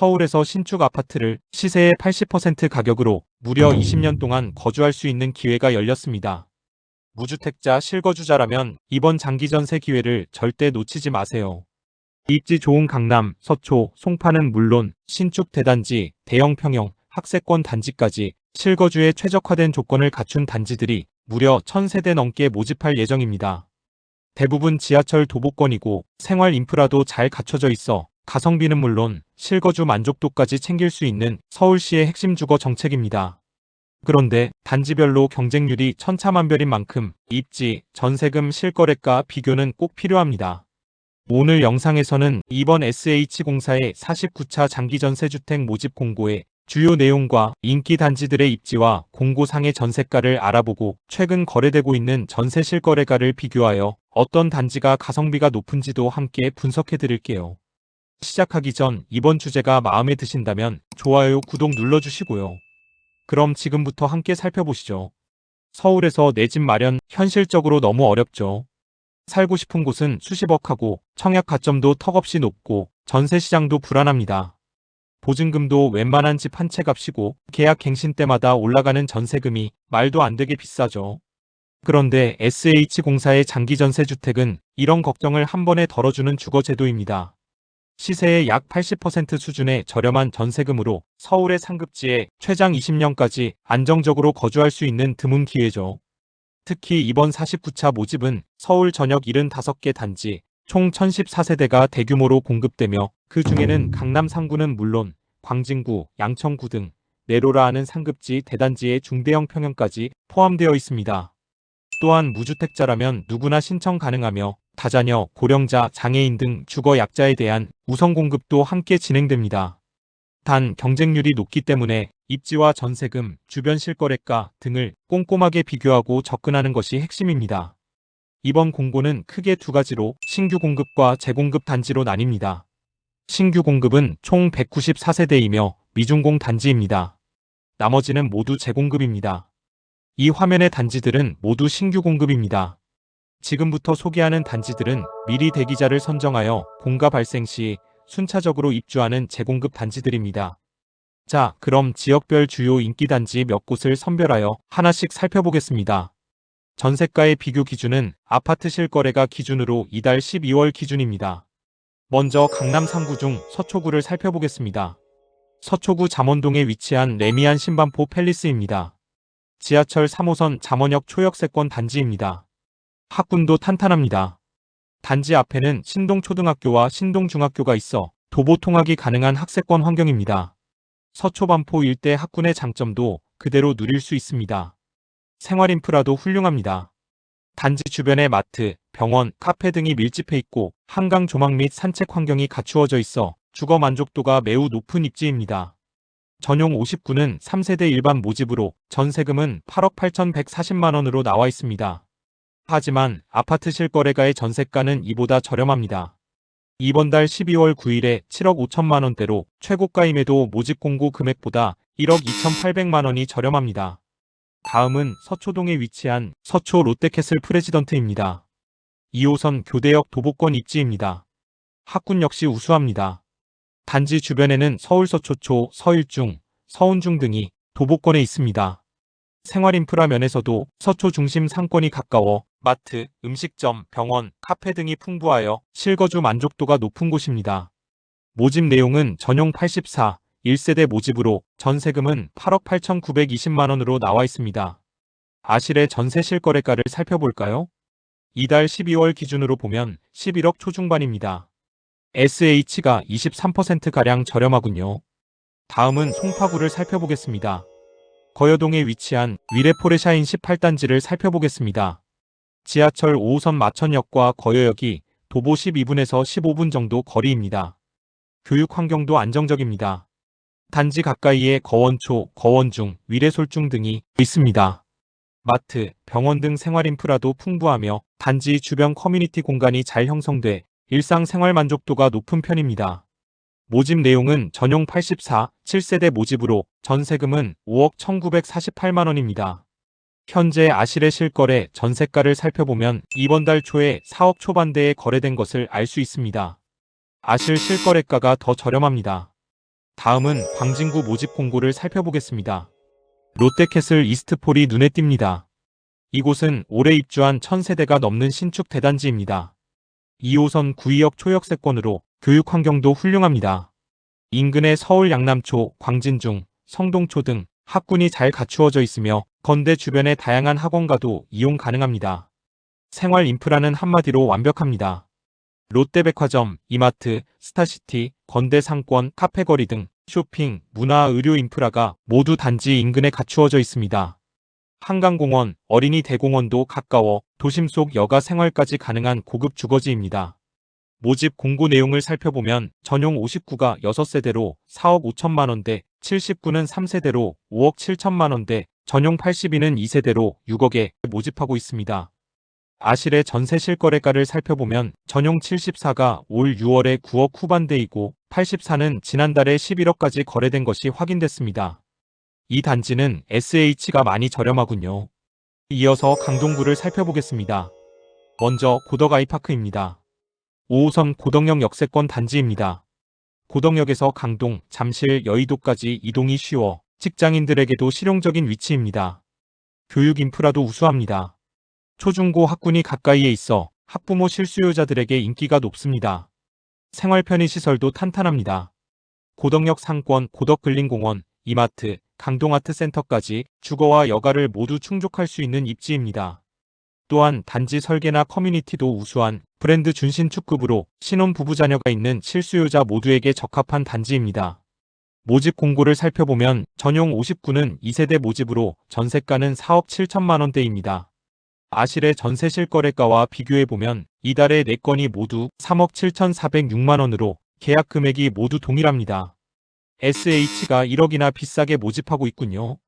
서울에서 신축 아파트를 시세의 80% 가격으로 무려 20년 동안 거주할 수 있는 기회가 열렸습니다. 무주택자 실거주자라면 이번 장기 전세 기회를 절대 놓치지 마세요. 입지 좋은 강남, 서초, 송파는 물론 신축 대단지, 대형 평형, 학세권 단지까지 실거주에 최적화된 조건을 갖춘 단지들이 무려 1000세대 넘게 모집할 예정입니다. 대부분 지하철 도보권이고 생활 인프라도 잘 갖춰져 있어 가성비는 물론 실거주 만족도까지 챙길 수 있는 서울시의 핵심 주거 정책입니다. 그런데 단지별로 경쟁률이 천차만별인 만큼 입지, 전세금, 실거래가 비교는 꼭 필요합니다. 오늘 영상에서는 이번 SH공사의 49차 장기전세주택 모집 공고의 주요 내용과 인기 단지들의 입지와 공고상의 전세가를 알아보고 최근 거래되고 있는 전세 실거래가를 비교하여 어떤 단지가 가성비가 높은지도 함께 분석해 드릴게요. 시작하기 전 이번 주제가 마음에 드신다면 좋아요, 구독 눌러주시고요. 그럼 지금부터 함께 살펴보시죠. 서울에서 내 집 마련 현실적으로 너무 어렵죠. 살고 싶은 곳은 수십억하고 청약 가점도 턱없이 높고 전세 시장도 불안합니다. 보증금도 웬만한 집 한 채 값이고 계약 갱신 때마다 올라가는 전세금이 말도 안 되게 비싸죠. 그런데 SH공사의 장기전세주택은 이런 걱정을 한 번에 덜어주는 주거제도입니다. 시세의 약 80% 수준의 저렴한 전세금으로 서울의 상급지에 최장 20년까지 안정적으로 거주할 수 있는 드문 기회죠. 특히 이번 49차 모집은 서울 전역 75개 단지 총 1014세대가 대규모로 공급되며 그 중에는 강남 3구는 물론 광진구, 양천구 등 내로라 하는 상급지 대단지의 중대형 평형까지 포함되어 있습니다. 또한 무주택자라면 누구나 신청 가능하며 다자녀, 고령자, 장애인 등 주거 약자에 대한 우선 공급도 함께 진행됩니다. 단 경쟁률이 높기 때문에 입지와 전세금, 주변 실거래가 등을 꼼꼼하게 비교하고 접근하는 것이 핵심입니다. 이번 공고는 크게 두 가지로 신규 공급과 재공급 단지로 나뉩니다. 신규 공급은 총 194세대이며 미준공 단지입니다. 나머지는 모두 재공급입니다. 이 화면의 단지들은 모두 신규 공급입니다. 지금부터 소개하는 단지들은 미리 대기자를 선정하여 공가 발생 시 순차적으로 입주하는 재공급 단지들입니다. 자, 그럼 지역별 주요 인기 단지 몇 곳을 선별하여 하나씩 살펴보겠습니다. 전세가의 비교 기준은 아파트 실거래가 기준으로 이달 12월 기준입니다. 먼저 강남 3구 중 서초구를 살펴보겠습니다. 서초구 잠원동에 위치한 레미안 신반포 팰리스입니다. 지하철 3호선 잠원역 초역세권 단지입니다. 학군도 탄탄합니다. 단지 앞에는 신동초등학교와 신동중학교가 있어 도보 통학이 가능한 학세권 환경입니다. 서초반포 일대 학군의 장점도 그대로 누릴 수 있습니다. 생활 인프라도 훌륭합니다. 단지 주변에 마트, 병원, 카페 등이 밀집해 있고 한강 조망 및 산책 환경이 갖추어져 있어 주거 만족도가 매우 높은 입지입니다. 전용 59는 3세대 일반 모집으로 전세금은 8억 8,140만원으로 나와 있습니다. 하지만 아파트 실거래가의 전세가는 이보다 저렴합니다. 이번 달 12월 9일에 7억 5천만원대로 최고가임에도 모집 공고 금액보다 1억 2,800만원이 저렴합니다. 다음은 서초동에 위치한 서초 롯데캐슬 프레지던트입니다. 2호선 교대역 도보권 입지입니다. 학군 역시 우수합니다. 단지 주변에는 서울 서초초, 서일중, 서운중 등이 도보권에 있습니다. 생활 인프라 면에서도 서초 중심 상권이 가까워 마트, 음식점, 병원, 카페 등이 풍부하여 실거주 만족도가 높은 곳입니다. 모집 내용은 전용 84, 1세대 모집으로 전세금은 8억 8,920만원으로 나와 있습니다. 아실의 전세 실거래가를 살펴볼까요? 이달 12월 기준으로 보면 11억 초중반입니다. SH가 23%가량 저렴하군요. 다음은 송파구를 살펴보겠습니다. 거여동에 위치한 위레포레샤인 18단지를 살펴보겠습니다. 지하철 5호선 마천역과 거여역이 도보 12분에서 15분 정도 거리입니다. 교육 환경도 안정적입니다. 단지 가까이에 거원초, 거원중, 위례솔중 등이 있습니다. 마트, 병원 등 생활 인프라도 풍부하며 단지 주변 커뮤니티 공간이 잘 형성돼 일상생활 만족도가 높은 편입니다. 모집 내용은 전용 84, 7세대 모집으로 전세금은 5억 1,948만원입니다. 현재 아실의 실거래 전세가를 살펴보면 이번 달 초에 4억 초반대에 거래된 것을 알 수 있습니다. 아실 실거래가가 더 저렴합니다. 다음은 광진구 모집 공고를 살펴보겠습니다. 롯데캐슬 이스트폴이 눈에 띕니다. 이곳은 올해 입주한 1000세대가 넘는 신축 대단지입니다. 2호선 구의역 초역세권으로 교육 환경도 훌륭합니다. 인근에 서울 양남초, 광진중, 성동초 등 학군이 잘 갖추어져 있으며 건대 주변의 다양한 학원가도 이용 가능합니다. 생활 인프라는 한마디로 완벽합니다. 롯데백화점, 이마트, 스타시티, 건대 상권, 카페거리 등 쇼핑, 문화, 의료 인프라가 모두 단지 인근에 갖추어져 있습니다. 한강공원, 어린이 대공원도 가까워 도심 속 여가 생활까지 가능한 고급 주거지입니다. 모집 공고 내용을 살펴보면 전용 59가 6세대로 4억 5천만 원대, 79는 3세대로 5억 7천만 원대, 전용 82는 2세대로 6억에 모집하고 있습니다. 아실의 전세 실거래가를 살펴보면 전용 74가 올 6월에 9억 후반대이고 84는 지난달에 11억까지 거래된 것이 확인됐습니다. 이 단지는 SH가 많이 저렴하군요. 이어서 강동구를 살펴보겠습니다. 먼저 고덕아이파크입니다. 5호선 고덕역 역세권 단지입니다. 고덕역에서 강동, 잠실, 여의도까지 이동이 쉬워 직장인들에게도 실용적인 위치입니다. 교육 인프라도 우수합니다. 초중고 학군이 가까이에 있어 학부모 실수요자들에게 인기가 높습니다. 생활 편의시설도 탄탄합니다. 고덕역 상권, 고덕근린공원, 이마트, 강동아트센터까지 주거와 여가를 모두 충족할 수 있는 입지입니다. 또한 단지 설계나 커뮤니티도 우수한 브랜드 준신축급으로 신혼부부 자녀가 있는 실수요자 모두에게 적합한 단지입니다. 모집 공고를 살펴보면 전용 59는 2세대 모집으로 전세가는 4억 7천만 원대입니다. 아실의 전세 실거래가와 비교해보면 이달의 4건이 모두 3억 7,406만 원으로 계약 금액이 모두 동일합니다. SH가 1억이나 비싸게 모집하고 있군요.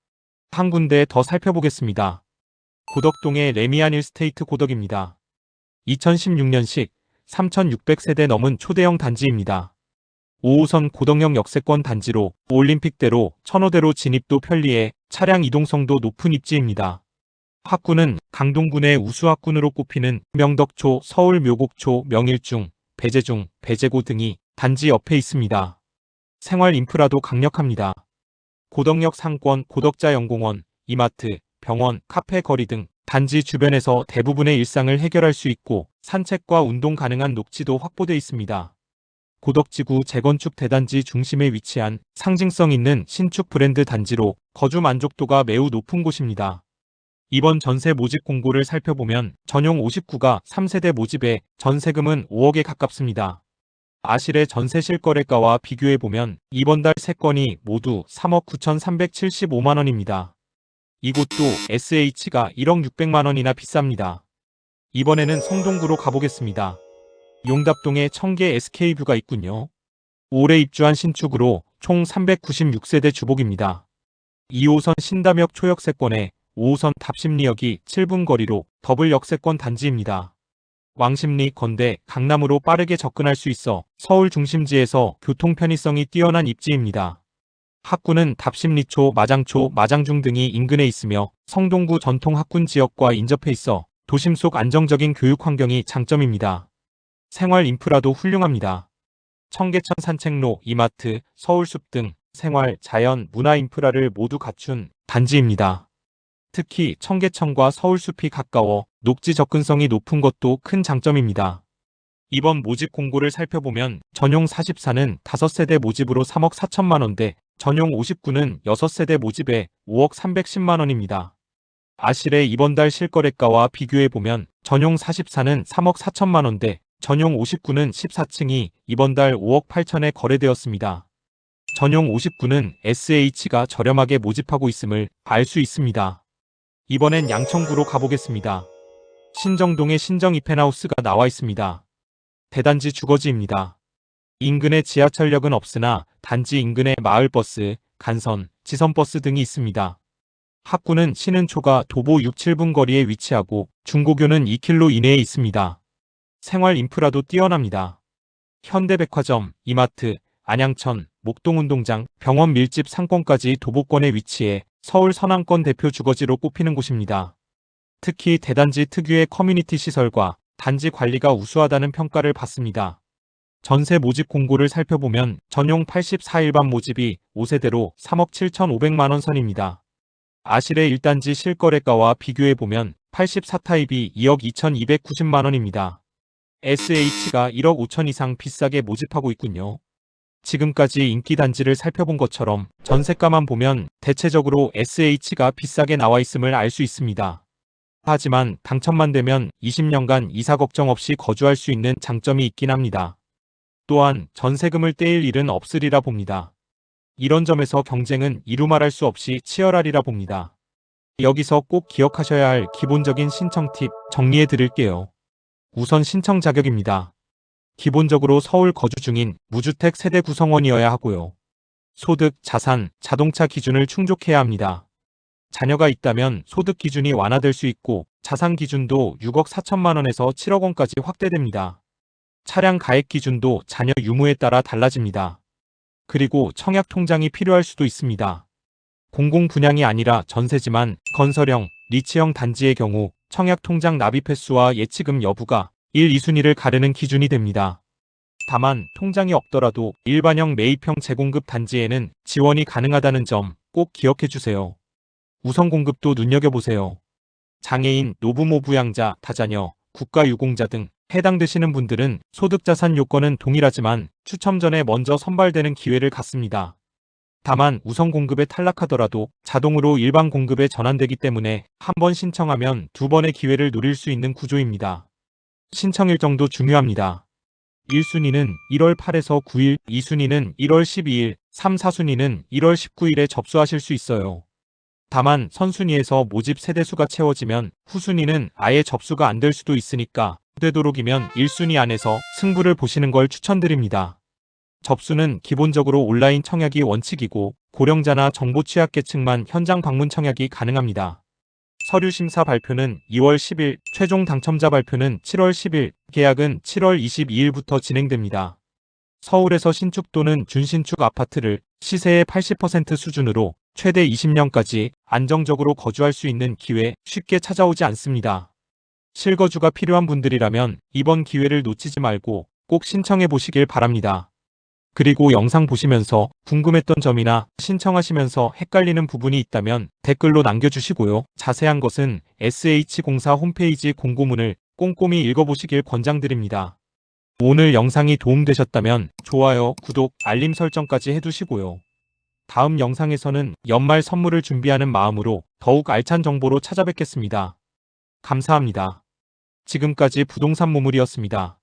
한 군데 더 살펴보겠습니다. 고덕동의 레미안 일스테이트 고덕입니다. 2016년식 3,600세대 넘은 초대형 단지입니다. 5호선 고덕역 역세권 단지로 올림픽대로 천호대로 진입도 편리해 차량 이동성도 높은 입지입니다. 학군은 강동군의 우수학군으로 꼽히는 명덕초, 서울 묘곡초, 명일중, 배재중, 배재고 등이 단지 옆에 있습니다. 생활 인프라도 강력합니다. 고덕역 상권, 고덕자연공원, 이마트, 병원, 카페 거리 등 단지 주변에서 대부분의 일상을 해결할 수 있고 산책과 운동 가능한 녹지도 확보돼 있습니다. 고덕지구 재건축 대단지 중심에 위치한 상징성 있는 신축 브랜드 단지로 거주 만족도가 매우 높은 곳입니다. 이번 전세 모집 공고를 살펴보면 전용 59가 3세대 모집에 전세금은 5억에 가깝습니다. 아실의 전세 실거래가와 비교해보면 이번 달 3건이 모두 3억 9,375만 원입니다. 이곳도 SH가 1억 600만 원이나 비쌉니다. 이번에는 성동구로 가보겠습니다. 용답동에 청계 SK뷰가 있군요. 올해 입주한 신축으로 총 396세대 주복입니다. 2호선 신담역 초역세권에 5호선 답심리역이 7분 거리로 더블 역세권 단지입니다. 왕십리, 건대, 강남으로 빠르게 접근할 수 있어 서울 중심지에서 교통 편의성이 뛰어난 입지입니다. 학군은 답심리초, 마장초, 마장중 등이 인근에 있으며 성동구 전통 학군 지역과 인접해 있어 도심 속 안정적인 교육 환경이 장점입니다. 생활 인프라도 훌륭합니다. 청계천 산책로, 이마트, 서울숲 등 생활, 자연, 문화 인프라를 모두 갖춘 단지입니다. 특히 청계천과 서울숲이 가까워 녹지 접근성이 높은 것도 큰 장점입니다. 이번 모집 공고를 살펴보면 전용 44는 5세대 모집으로 3억 4천만 원대, 전용 59는 6세대 모집에 5억 310만 원입니다. 아실의 이번 달 실거래가와 비교해보면 전용 44는 3억 4천만 원대, 전용 59는 14층이 이번 달 5억 8천에 거래되었습니다. 전용 59는 SH가 저렴하게 모집하고 있음을 알 수 있습니다. 이번엔 양천구로 가보겠습니다. 신정동에 신정 이펜하우스가 나와 있습니다. 대단지 주거지입니다. 인근에 지하철역은 없으나 단지 인근에 마을버스, 간선, 지선버스 등이 있습니다. 학군은 신은초가 도보 6-7분 거리에 위치하고 중고교는 2km 이내에 있습니다. 생활 인프라도 뛰어납니다. 현대백화점, 이마트, 안양천, 목동운동장, 병원 밀집 상권까지 도보권에 위치해 서울 서남권 대표 주거지로 꼽히는 곳입니다. 특히 대단지 특유의 커뮤니티 시설과 단지 관리가 우수하다는 평가를 받습니다. 전세 모집 공고를 살펴보면 전용 84일반 모집이 5세대로 3억 7,500만 원 선입니다. 아실의 1단지 실거래가와 비교해보면 84타입이 2억 2,290만 원입니다. SH가 1억 5천 이상 비싸게 모집하고 있군요. 지금까지 인기 단지를 살펴본 것처럼 전세가만 보면 대체적으로 SH가 비싸게 나와 있음을 알 수 있습니다. 하지만 당첨만 되면 20년간 이사 걱정 없이 거주할 수 있는 장점이 있긴 합니다. 또한 전세금을 떼일 일은 없으리라 봅니다. 이런 점에서 경쟁은 이루 말할 수 없이 치열하리라 봅니다. 여기서 꼭 기억하셔야 할 기본적인 신청 팁 정리해 드릴게요. 우선 신청 자격입니다. 기본적으로 서울 거주 중인 무주택 세대 구성원이어야 하고요. 소득, 자산, 자동차 기준을 충족해야 합니다. 자녀가 있다면 소득 기준이 완화될 수 있고 자산 기준도 6억 4천만 원에서 7억 원까지 확대됩니다. 차량 가액 기준도 자녀 유무에 따라 달라집니다. 그리고 청약 통장이 필요할 수도 있습니다. 공공 분양이 아니라 전세지만 건설형, 리츠형 단지의 경우 청약 통장 납입 횟수와 예치금 여부가 1, 2순위를 가르는 기준이 됩니다. 다만 통장이 없더라도 일반형 매입형 재공급 단지에는 지원이 가능하다는 점 꼭 기억해 주세요. 우선 공급도 눈여겨보세요. 장애인, 노부모 부양자, 다자녀, 국가유공자 등 해당되시는 분들은 소득자산 요건은 동일하지만 추첨 전에 먼저 선발되는 기회를 갖습니다. 다만 우선 공급에 탈락하더라도 자동으로 일반 공급에 전환되기 때문에 한 번 신청하면 두 번의 기회를 누릴 수 있는 구조입니다. 신청 일정도 중요합니다. 1순위는 1월 8에서 9일, 2순위는 1월 12일, 3, 4순위는 1월 19일에 접수하실 수 있어요. 다만 선순위에서 모집 세대수가 채워지면 후순위는 아예 접수가 안 될 수도 있으니까 되도록이면 1순위 안에서 승부를 보시는 걸 추천드립니다. 접수는 기본적으로 온라인 청약이 원칙이고 고령자나 정보 취약계층만 현장 방문 청약이 가능합니다. 서류 심사 발표는 2월 10일, 최종 당첨자 발표는 7월 10일, 계약은 7월 22일부터 진행됩니다. 서울에서 신축 또는 준신축 아파트를 시세의 80% 수준으로 최대 20년까지 안정적으로 거주할 수 있는 기회 쉽게 찾아오지 않습니다. 실거주가 필요한 분들이라면 이번 기회를 놓치지 말고 꼭 신청해 보시길 바랍니다. 그리고 영상 보시면서 궁금했던 점이나 신청하시면서 헷갈리는 부분이 있다면 댓글로 남겨주시고요. 자세한 것은 SH공사 홈페이지 공고문을 꼼꼼히 읽어보시길 권장드립니다. 오늘 영상이 도움되셨다면 좋아요, 구독, 알림 설정까지 해두시고요. 다음 영상에서는 연말 선물을 준비하는 마음으로 더욱 알찬 정보로 찾아뵙겠습니다. 감사합니다. 지금까지 부동산 모물이었습니다.